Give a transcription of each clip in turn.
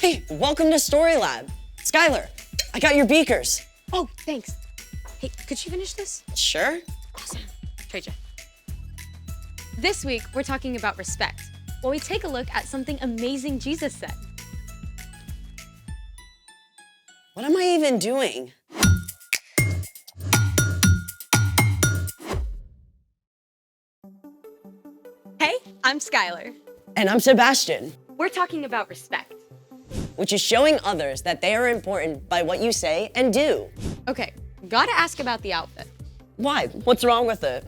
Hey, welcome to Story Lab. Skylar, I got your beakers. Oh, thanks. Hey, could you finish this? Sure. Awesome. Trade you. This week, we're talking about respect, while we take a look at something amazing Jesus said. What am I even doing? Hey, I'm Skylar. And I'm Sebastian, We're talking about respect. which is showing others that they are important by what you say and do. Okay, gotta ask about the outfit. Why? What's wrong with it?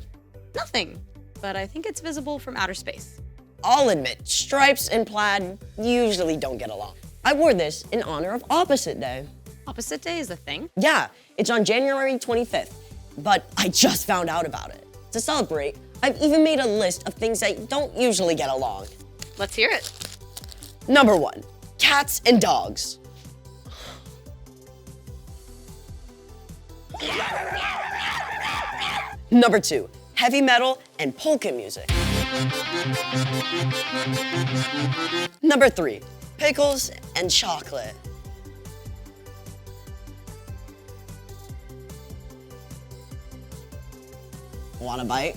Nothing, but I think it's visible from outer space. I'll admit, stripes and plaid usually don't get along. I wore this in honor of Opposite Day. Opposite Day is a thing? Yeah, it's on January 25th, but I just found out about it. To celebrate, I've even made a list of things that don't usually get along. Let's hear it. Number 1, cats and dogs. Number 2, heavy metal and polka music. Number 3, pickles and chocolate. Want a bite?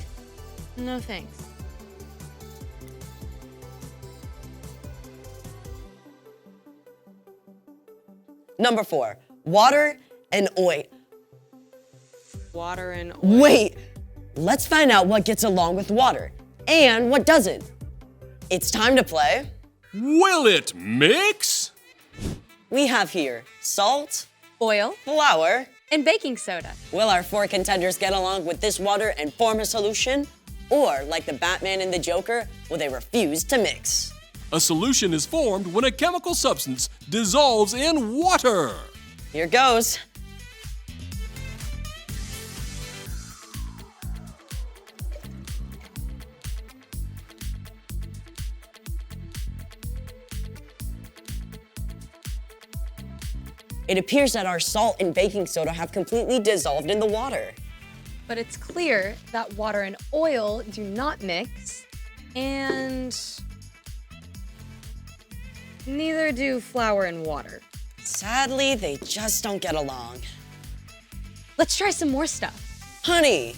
No thanks. Number 4, water and oil. Water and oil. Wait, let's find out what gets along with water and what doesn't. It's time to play. Will it mix? We have here salt, Oil flour. and baking soda. Will our 4 contenders get along with this water and form a solution? Or, like the Batman and the Joker, will they refuse to mix? A solution is formed when a chemical substance dissolves in water. Here goes. It appears that our salt and baking soda have completely dissolved in the water. But it's clear that water and oil do not mix, and neither do flour and water. Sadly, they just don't get along. Let's try some more stuff. Honey!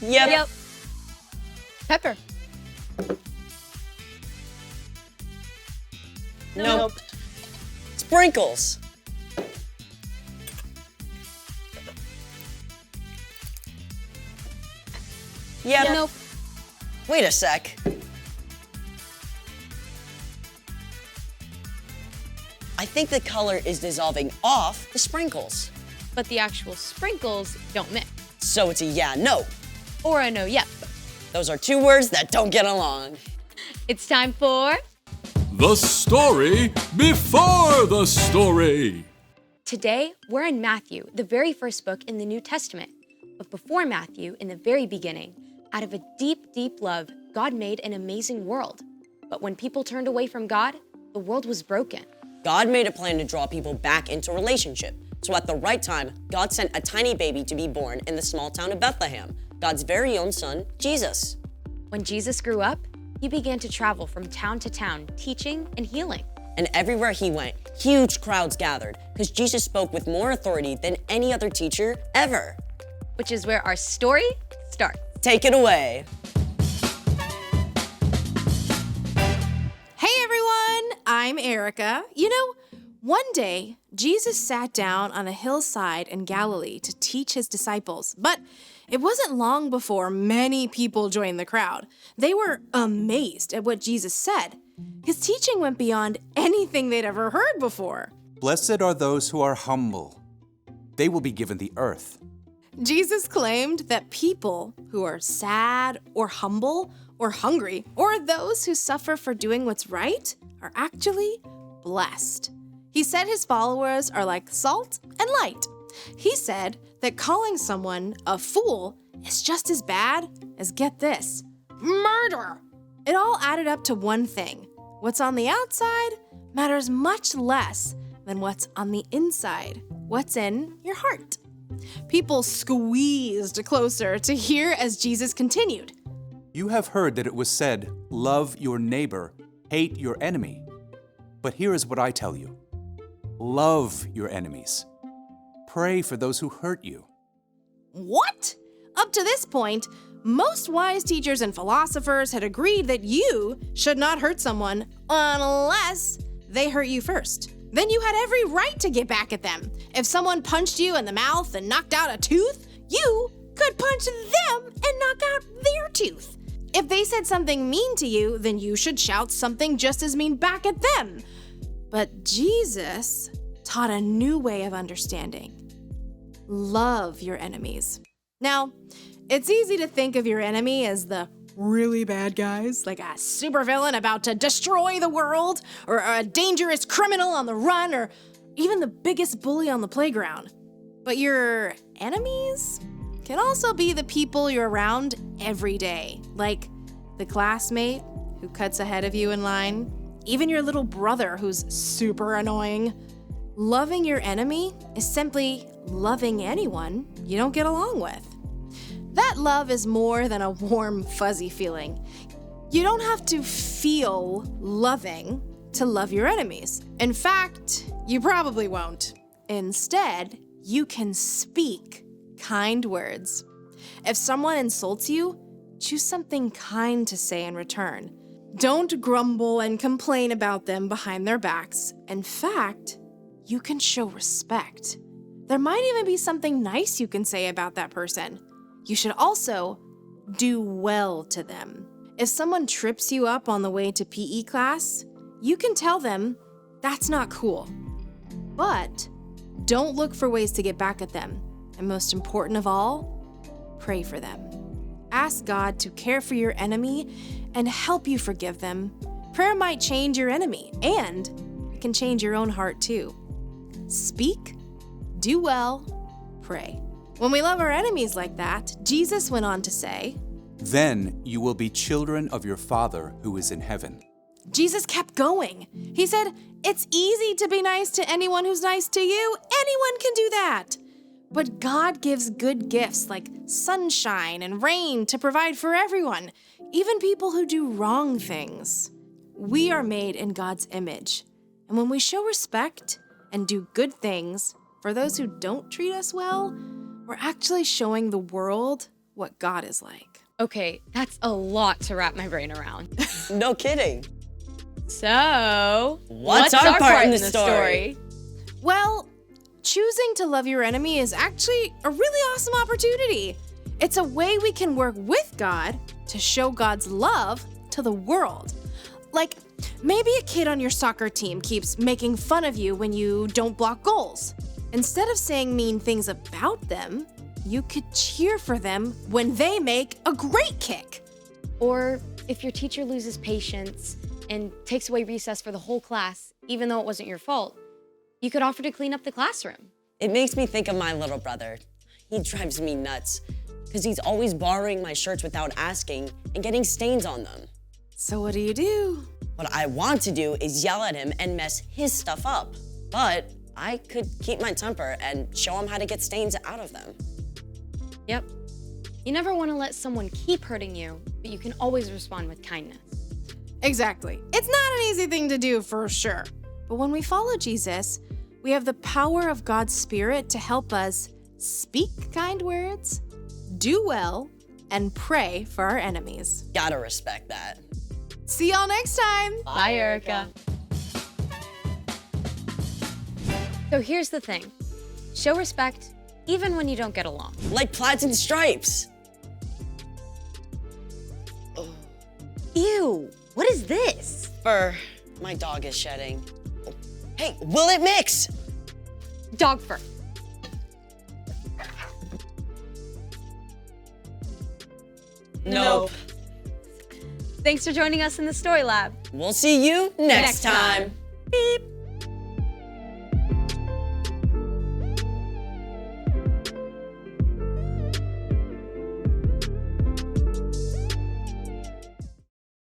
Yep. Pepper. Nope. Sprinkles. Yep. Nope. Wait a sec. I think the color is dissolving off the sprinkles. But the actual sprinkles don't mix. So it's a yeah, no. Or a no, yep. Those are 2 words that don't get along. It's time for... The story before the story. Today, we're in Matthew, the very first book in the New Testament. But before Matthew, in the very beginning, out of a deep, deep love, God made an amazing world. But when people turned away from God, the world was broken. God made a plan to draw people back into relationship. So at the right time, God sent a tiny baby to be born in the small town of Bethlehem, God's very own son, Jesus. When Jesus grew up, he began to travel from town to town, teaching and healing. And everywhere he went, huge crowds gathered because Jesus spoke with more authority than any other teacher ever. Which is where our story starts. Take it away. Hey everyone, I'm Erica. You know, one day, Jesus sat down on a hillside in Galilee to teach his disciples, but it wasn't long before many people joined the crowd. They were amazed at what Jesus said. His teaching went beyond anything they'd ever heard before. Blessed are those who are humble. They will be given the earth. Jesus claimed that people who are sad or humble or hungry or those who suffer for doing what's right are actually blessed. He said his followers are like salt and light. He said that calling someone a fool is just as bad as, get this, murder. It all added up to one thing. What's on the outside matters much less than what's on the inside, what's in your heart. People squeezed closer to hear as Jesus continued. You have heard that it was said, 'Love your neighbor, hate your enemy.' But here is what I tell you. Love your enemies. Pray for those who hurt you." What? Up to this point, most wise teachers and philosophers had agreed that you should not hurt someone unless they hurt you first. Then you had every right to get back at them. If someone punched you in the mouth and knocked out a tooth, you could punch them and knock out their tooth. If they said something mean to you, then you should shout something just as mean back at them. But Jesus taught a new way of understanding. Love your enemies. Now, it's easy to think of your enemy as the really bad guys, like a supervillain about to destroy the world, or a dangerous criminal on the run, or even the biggest bully on the playground. But your enemies can also be the people you're around every day, like the classmate who cuts ahead of you in line, even your little brother who's super annoying. Loving your enemy is simply loving anyone you don't get along with. That love is more than a warm, fuzzy feeling. You don't have to feel loving to love your enemies. In fact, you probably won't. Instead, you can speak kind words. If someone insults you, choose something kind to say in return. Don't grumble and complain about them behind their backs. In fact, you can show respect. There might even be something nice you can say about that person. You should also do well to them. If someone trips you up on the way to PE class, you can tell them that's not cool. But don't look for ways to get back at them. And most important of all, pray for them. Ask God to care for your enemy and help you forgive them. Prayer might change your enemy, and it can change your own heart too. Speak, do well, pray. When we love our enemies like that, Jesus went on to say, "Then you will be children of your Father who is in heaven." Jesus kept going. He said, it's easy to be nice to anyone who's nice to you. Anyone can do that. But God gives good gifts like sunshine and rain to provide for everyone, even people who do wrong things. We are made in God's image. And when we show respect and do good things for those who don't treat us well, we're actually showing the world what God is like. Okay, that's a lot to wrap my brain around. No kidding. So, What's our part in the story? Well, choosing to love your enemy is actually a really awesome opportunity. It's a way we can work with God to show God's love to the world. Like, maybe a kid on your soccer team keeps making fun of you when you don't block goals. Instead of saying mean things about them, you could cheer for them when they make a great kick. Or if your teacher loses patience and takes away recess for the whole class, even though it wasn't your fault, you could offer to clean up the classroom. It makes me think of my little brother. He drives me nuts because he's always borrowing my shirts without asking and getting stains on them. So what do? What I want to do is yell at him and mess his stuff up. But I could keep my temper and show him how to get stains out of them. Yep. You never want to let someone keep hurting you, but you can always respond with kindness. Exactly. It's not an easy thing to do for sure. But when we follow Jesus, we have the power of God's Spirit to help us speak kind words, do well, and pray for our enemies. Gotta respect that. See y'all next time. Bye, Erica. So here's the thing. Show respect even when you don't get along. Like plaids and stripes. Ew, what is this? Fur. My dog is shedding. Hey, will it mix? Dog fur. Nope. Thanks for joining us in the Story Lab. We'll see you next Next time. time. Beep.